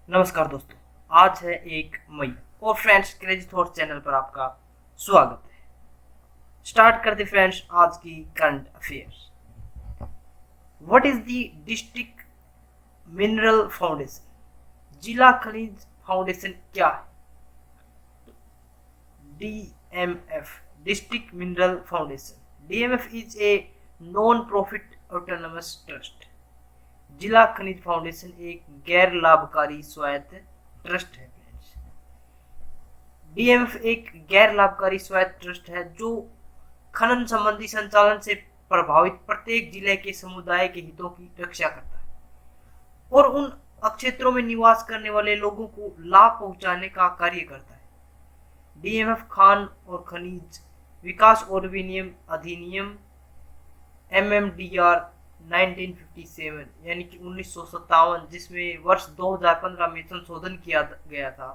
नमस्कार दोस्तों, आज है 1 मई और फ्रेंड्स क्रेजी थॉट चैनल पर आपका स्वागत है। स्टार्ट करते फ्रेंड्स आज की current affairs. What is the district mineral foundation? जिला खनिज फाउंडेशन क्या है? DMF, district mineral foundation. DMF is a non profit autonomous trust. जिला खनिज फाउंडेशन एक गैर लाभकारी स्वायत्त ट्रस्ट है। DMF एक गैर लाभकारी स्वायत्त ट्रस्ट है जो खनन संबंधी संचालन से प्रभावित प्रत्येक जिले के समुदाय के हितों की रक्षा करता है और उन क्षेत्रों में निवास करने वाले लोगों को लाभ पहुंचाने का कार्य करता है। DMF खान और खनिज विकास और विनियम अधिनियम MMDR 1957 यानी कि 1957, जिसमें वर्ष 2015 में संशोधन किया गया था,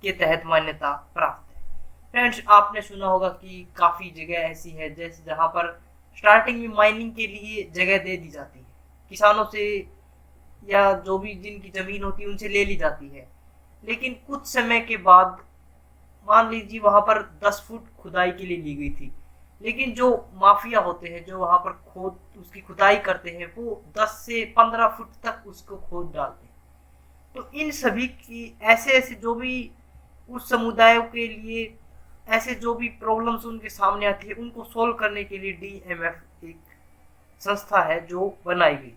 के तहत मान्यता प्राप्त है। फ्रेंड्स, आपने सुना होगा कि काफ़ी जगह ऐसी है जैसे जहाँ पर स्टार्टिंग में माइनिंग के लिए जगह दे दी जाती है, किसानों से या जो भी जिनकी ज़मीन होती है उनसे ले ली जाती है, लेकिन कुछ समय के बाद मान लीजिए वहाँ पर 10 फुट खुदाई के लिए ली गई थी, लेकिन जो माफिया होते हैं जो वहां पर खोद उसकी खुदाई करते हैं वो 10 से 15 फुट तक उसको खोद डालते हैं। तो इन सभी की ऐसे ऐसे जो भी उस समुदायों के लिए ऐसे जो भी प्रॉब्लम्स उनके सामने आती है उनको सोल्व करने के लिए DMF एक संस्था है जो बनाई गई।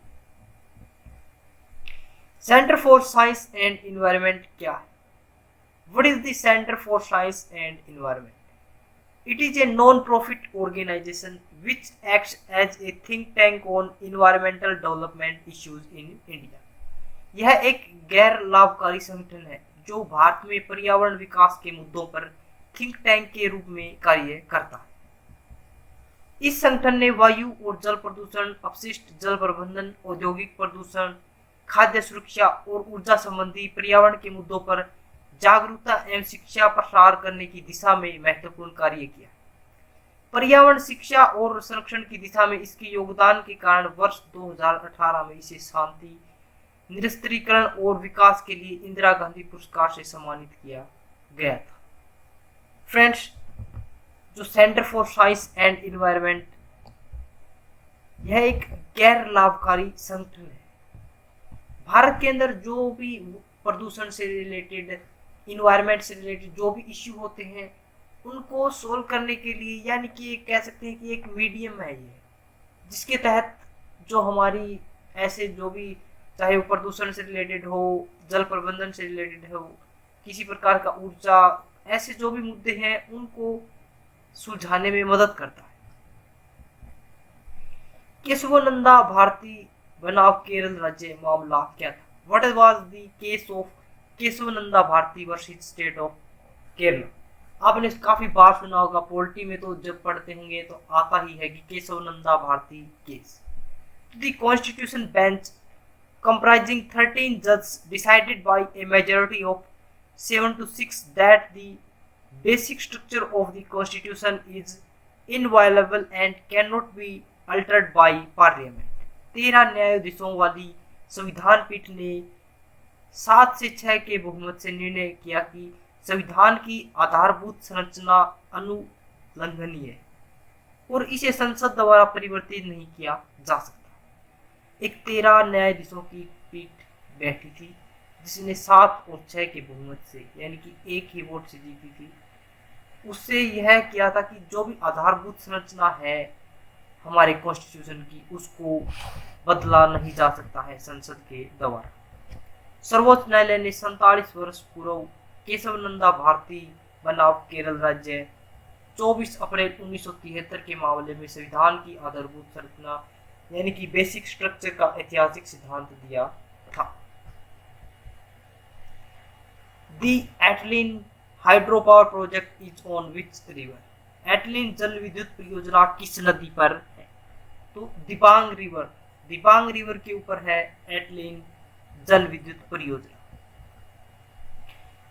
Centre for science and environment क्या है? What is the centre for science and environment? It is a non-profit organization which acts as a think tank on environmental development issues in India. यह एक गैर लाभकारी संगठन है जो भारत में पर्यावरण विकास के मुद्दों पर थिंक टैंक के रूप में कार्य करता है। इस संगठन ने वायु और जल प्रदूषण, अपशिष्ट जल प्रबंधन, औद्योगिक प्रदूषण, खाद्य सुरक्षा और ऊर्जा संबंधी पर्यावरण के मुद्दों पर जागरूकता एवं शिक्षा प्रसार करने की दिशा में महत्वपूर्ण कार्य किया। पर्यावरण शिक्षा और संरक्षण की दिशा में इसके योगदान के कारण वर्ष 2018 में इसे शांति, निरस्त्रीकरण और विकास के लिए इंदिरा गांधी पुरस्कार से सम्मानित किया गया था। फ्रेंड्स, जो centre for science and environment, यह एक गैर लाभकारी संगठन है। भारत के अंदर जो भी प्रदूषण से रिलेटेड, इन्वायरमेंट से रिलेटेड जो भी इश्यू होते हैं उनको सोल्व करने के लिए, यानी कि कह सकते हैं कि एक मीडियम है ये, जिसके तहत जो हमारी ऐसे जो भी, चाहे वो प्रदूषण से रिलेटेड हो, जल प्रबंधन से रिलेटेड हो, किसी प्रकार का ऊर्जा, ऐसे जो भी मुद्दे हैं उनको सुलझाने में मदद करता है। केशवानंदा भारती बनाम केरल राज्य मामला क्या था? What was the case of Kesavananda Bharati versus state of Kerala? आपने काफी बार सुना होगा, पॉलिटी में तो जब पढ़ते होंगे तो आता ही है कि Kesavananda Bharati case. The constitution bench comprising 13 judges decided by a majority of 7 to 6 that the basic structure of the constitution is inviolable and cannot be altered by parliament। 13 न्यायाधीशों वाली संविधान पीठ ने 7 से 6 के बहुमत से निर्णय किया कि संविधान की आधारभूत संरचना अनुलंघनीय है और इसे संसद द्वारा परिवर्तित नहीं किया जा सकता। एक 13 न्यायाधीशों की पीठ बैठी थी जिसने 7 और 6 के बहुमत से, यानी कि एक ही वोट से जीती थी। उससे यह किया था कि जो भी आधारभूत संरचना है हमारे कॉन्स्टिट्यूशन की, उसको बदला नहीं जा सकता है संसद के द्वारा। सर्वोच्च न्यायालय ने 47 वर्ष पूर्व केशवानंदा भारती बनाम केरल राज्य 24 अप्रैल 1973 के मामले में संविधान की आधारभूत संरचना यानी कि बेसिक स्ट्रक्चर का ऐतिहासिक सिद्धांत दिया था। The Atlin hydro power project is on which river? Atlin जल विद्युत परियोजना किस नदी पर है? तो दिबांग रिवर के ऊपर है एटलिन जल विद्युत परियोजना।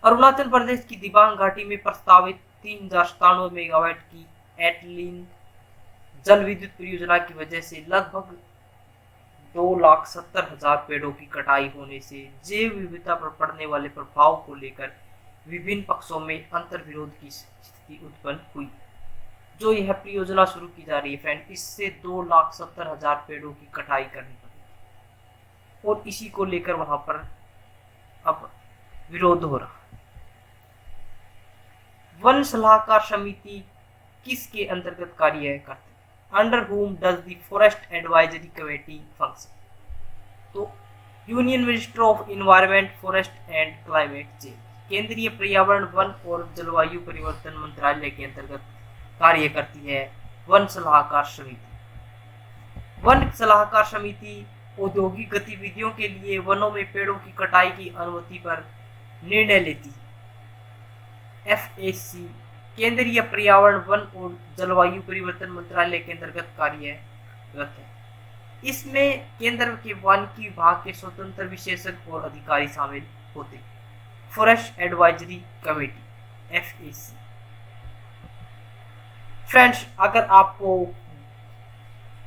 अरुणाचल प्रदेश की दिबांग घाटी में प्रस्तावित 3097 मेगावाट की एटलिन जल विद्युत परियोजना की वजह से लगभग 2,70,000 पेड़ों की कटाई होने से जैव विविधता पर पड़ने वाले प्रभाव को लेकर विभिन्न पक्षों में अंतर्विरोध की स्थिति उत्पन्न हुई। जो यह परियोजना शुरू की जा रही है फ्रेंड, इससे 2,70,000 पेड़ों की कटाई करनी पड़ेगी और इसी को लेकर वहां पर अब विरोध हो रहा। वन सलाहकार समिति किसके अंतर्गत कार्य करती है? Under whom does the forest advisory committee function? तो union minister of environment, forest and climate change, केंद्रीय पर्यावरण, वन और जलवायु परिवर्तन मंत्रालय के अंतर्गत कार्य करती है वन सलाहकार समिति। वन सलाहकार समिति औद्योगिक गतिविधियों के लिए वनों में पेड़ों की कटाई की अनुमति पर निर्णय लेती है। FAC केंद्रीय पर्यावरण, वन और जलवायु परिवर्तन मंत्रालय के अंतर्गत कार्यरत है। इसमें केंद्र के वानिकी विभाग के स्वतंत्र विशेषज्ञ और अधिकारी शामिल होते हैं। Forest advisory committee FAC। Friends, अगर आपको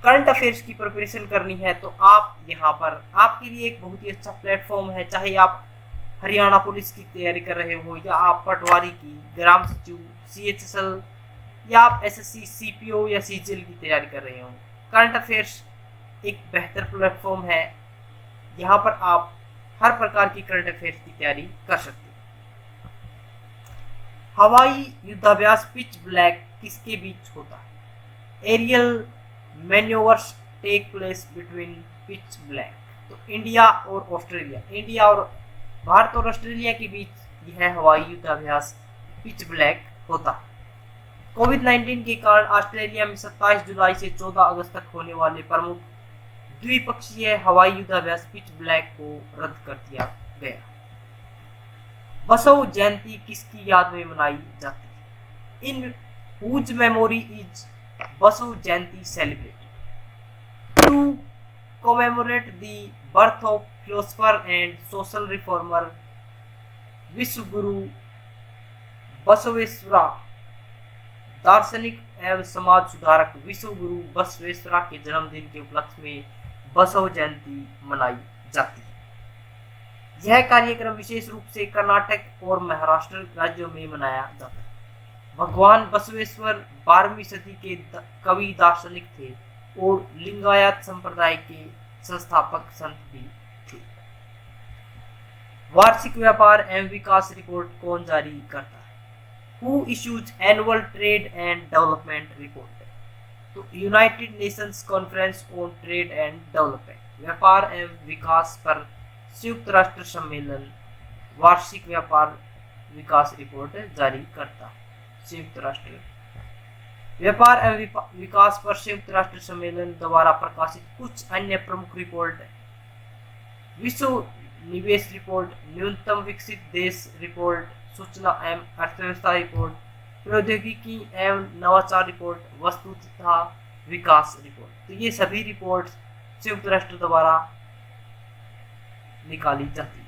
करंट अफेयर्स की प्रिपरेशन करनी है तो आप यहाँ पर आपके लिए एक बहुत ही अच्छा प्लेटफॉर्म है। चाहे आप हरियाणा पुलिस की तैयारी कर रहे हो या आप पटवारी की, ग्राम सचिव, CHSL या आप SSC, CPO या CGL की तैयारी कर रहे हो, करंट अफेयर्स एक बेहतर प्लेटफॉर्म है। यहाँ पर आप हर प्रकार की करंट अफेयर्स की तैयारी कर सकते हैं। हवाई युद्धाभ्यास पिच ब्लैक किसके बीच होता है? Aerial manoeuvres take place between pitch black. तो इंडिया और ऑस्ट्रेलिया, इंडिया और भारत और ऑस्ट्रेलिया के बीच यह हवाई युद्धाभ्यास पिच ब्लैक होता है। कोविड-19 के कारण ऑस्ट्रेलिया में 27 जुलाई से 14 अगस्त तक होने वाले प्रमुख द्विपक्षीय हवाई युद्धाभ्यास पिच ब्लैक को रद्द कर दिया गया। बसव जयंती किसकी याद में मनाई जाती है? इन whose memory is Basava Jayanti celebrated? To commemorate the birth of philosopher and social reformer विश्व गुरु बसवेश्वरा, दार्शनिक एवं समाज सुधारक विश्व गुरु बसवेश्वरा के जन्मदिन के उपलक्ष्य में बसव जयंती मनाई जाती है। यह कार्यक्रम विशेष रूप से कर्नाटक और महाराष्ट्र राज्यों में मनाया जाता है। भगवान बसवेश्वर 12वीं सदी के कवि, दार्शनिक थे और लिंगायत संप्रदाय के संस्थापक संत भी थे। वार्षिक व्यापार एवं विकास रिपोर्ट कौन जारी करता है? Who issues annual trade and development report? तो United Nations conference on trade and development, व्यापार एवं विकास पर संयुक्त राष्ट्र सम्मेलन वार्षिक व्यापार विकास रिपोर्ट जारी करता है। संयुक्त राष्ट्र व्यापार एवं विकास पर संयुक्त राष्ट्र सम्मेलन द्वारा प्रकाशित कुछ अन्य प्रमुख रिपोर्ट: विश्व निवेश रिपोर्ट, न्यूनतम विकसित देश रिपोर्ट, सूचना एवं अर्थव्यवस्था रिपोर्ट, प्रौद्योगिकी एवं नवाचार रिपोर्ट, वस्तु तथा विकास रिपोर्ट। तो ये सभी रिपोर्ट संयुक्त राष्ट्र द्वारा निकाली जाती है।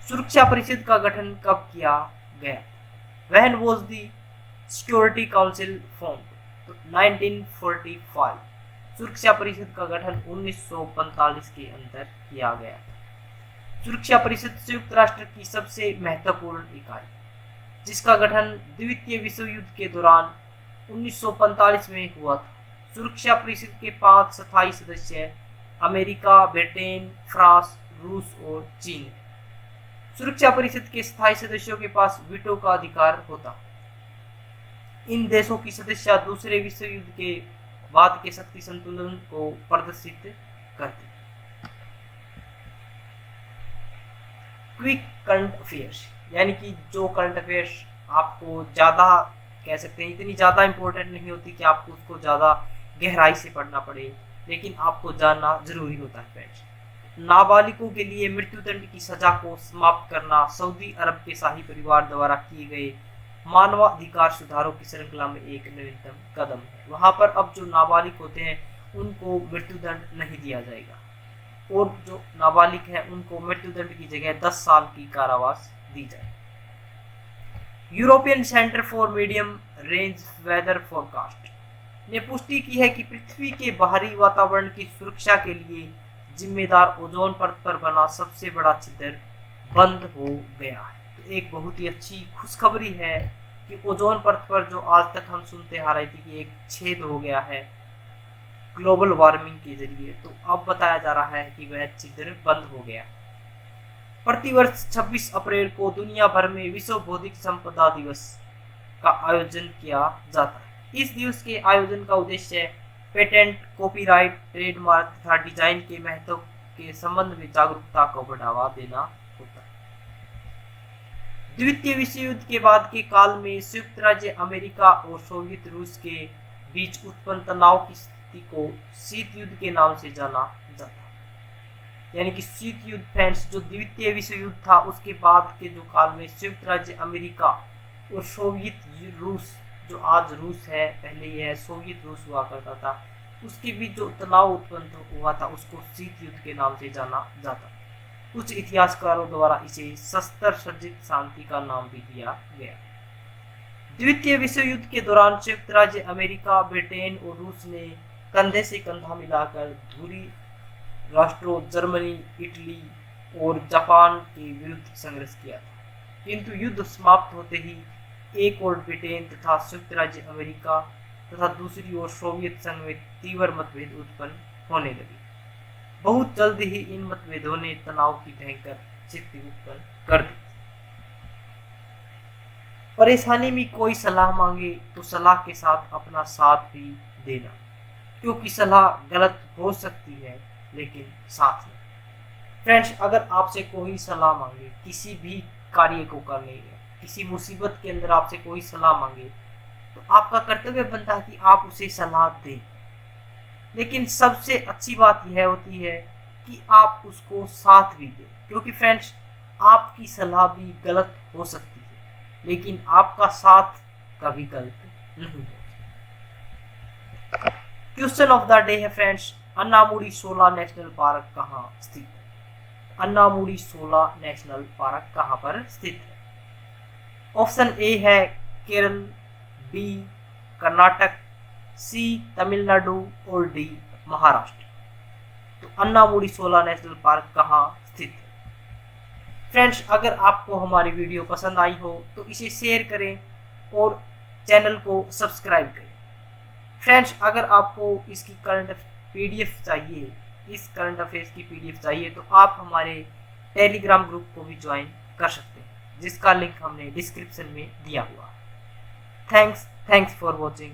सुरक्षा परिषद का गठन कब किया गया? When was the Security Council formed? तो 1945। सुरक्षा परिषद का गठन 1945 के अंदर किया गया। सुरक्षा परिषद संयुक्त राष्ट्र की सबसे महत्वपूर्ण इकाई, जिसका गठन द्वितीय विश्व युद्ध के दौरान 1945 में हुआ था। सुरक्षा परिषद के 5 स्थायी सदस्य अमेरिका, ब्रिटेन, फ्रांस, रूस और चीन। सुरक्षा परिषद के स्थायी सदस्यों के पास वीटो का अधिकार होता। इन देशों की सदस्यता दूसरे विश्व युद्ध के बाद के शक्ति संतुलन को प्रदर्शित करती। क्विक करंट अफेयर्स, यानी कि जो करंट अफेयर्स आपको ज़्यादा कह सकते हैं इतनी ज़्यादा इंपॉर्टेंट नहीं होती कि आपको उसको ज़्यादा गहराई से पढ़ना पड़े, लेकिन आपको जानना जरूरी होता है फ्रेंड्स। नाबालिगों के लिए मृत्युदंड की सजा को समाप्त करना सऊदी अरब के शाही परिवार द्वारा किए गए मानवाधिकार सुधारों की श्रृंखला में एक नवीनतम कदम है। वहां पर अब जो नाबालिग होते हैं उनको मृत्युदंड नहीं दिया जाएगा और जो नाबालिग है उनको मृत्युदंड की जगह 10 साल की कारावास दी जाए। European centre for medium range weather forecast ने पुष्टि की है कि पृथ्वी के बाहरी वातावरण की सुरक्षा के लिए जिम्मेदार ओजोन परत पर बना सबसे बड़ा छिद्र बंद हो गया है। तो एक बहुत ही अच्छी खुशखबरी है कि ओजोन परत पर जो आज तक हम सुनते आ रहे थे कि एक छेद हो गया है ग्लोबल वार्मिंग के जरिए, तो अब बताया जा रहा है कि वह छिद्र बंद हो गया। प्रतिवर्ष 26 अप्रैल को दुनिया भर में विश्व बौद्धिक संपदा दिवस का आयोजन किया जाता है। इस दिवस के आयोजन का उद्देश्य पेटेंट, कॉपीराइट, ट्रेडमार्क तथा डिजाइन के महत्व के संबंध में जागरूकता को बढ़ावा देना होता है। द्वितीय विश्व युद्ध के बाद के काल में संयुक्त राज्य अमेरिका और सोवियत रूस के बीच उत्पन्न तनाव की स्थिति को शीत युद्ध के नाम से जाना जाता है। यानी कि शीत युद्ध फ्रेंड्स, जो द्वितीय विश्व युद्ध था उसके बाद के जो काल में संयुक्त राज्य अमेरिका और सोवियत रूस, जो आज रूस है पहले यह सोवियत रूस हुआ करता था, उसके बीच जो तनाव उत्पन्न हुआ था उसको शीत युद्ध के नाम से जाना जाता। कुछ इतिहासकारों द्वारा इसे शस्त्र सज्जित शांति का नाम भी दिया गया। द्वितीय विश्व युद्ध के दौरान संयुक्त राज्य अमेरिका, ब्रिटेन और रूस ने कंधे से कंधा मिलाकर धुरी राष्ट्रों जर्मनी, इटली और जापान के विरुद्ध संघर्ष किया था। किंतु युद्ध समाप्त होते ही एक ओर ब्रिटेन तथा संयुक्त राज्य अमेरिका तथा दूसरी ओर सोवियत संघ में तीव्र मतभेद उत्पन्न होने लगे। बहुत जल्द ही इन मतभेदों ने तनाव की भयंकर स्थिति उत्पन्न कर दी। परेशानी में कोई सलाह मांगे तो सलाह के साथ अपना साथ भी देना, क्योंकि सलाह गलत हो सकती है लेकिन साथ में। फ्रेंड्स, अगर आपसे कोई सलाह मांगे किसी भी कार्य को करने में, किसी मुसीबत के अंदर आपसे कोई सलाह मांगे, तो आपका कर्तव्य बनता है कि आप उसे सलाह दें। लेकिन सबसे अच्छी बात यह होती है कि आप उसको साथ भी दें, क्योंकि फ्रेंड्स आपकी सलाह भी गलत हो सकती है लेकिन आपका साथ कभी गलत नहीं हो। क्वेश्चन ऑफ द डे है फ्रेंड्स, अन्नामुडी शोला नेशनल पार्क कहाँ स्थित है? अन्नामुडी शोला नेशनल पार्क कहाँ पर स्थित है? ऑप्शन ए है केरल, बी कर्नाटक, सी तमिलनाडु और डी महाराष्ट्र। तो अन्नामुडी शोला नेशनल पार्क कहाँ स्थित है? फ्रेंड्स, अगर आपको हमारी वीडियो पसंद आई हो तो इसे शेयर करें और चैनल को सब्सक्राइब करें। फ्रेंड्स, अगर आपको इसकी करंट पीडीएफ चाहिए, इस करंट अफेयर्स की पीडीएफ चाहिए, तो आप हमारे टेलीग्राम ग्रुप को भी ज्वाइन कर सकते हैं, जिसका लिंक हमने डिस्क्रिप्शन में दिया हुआ है। Thanks for watching.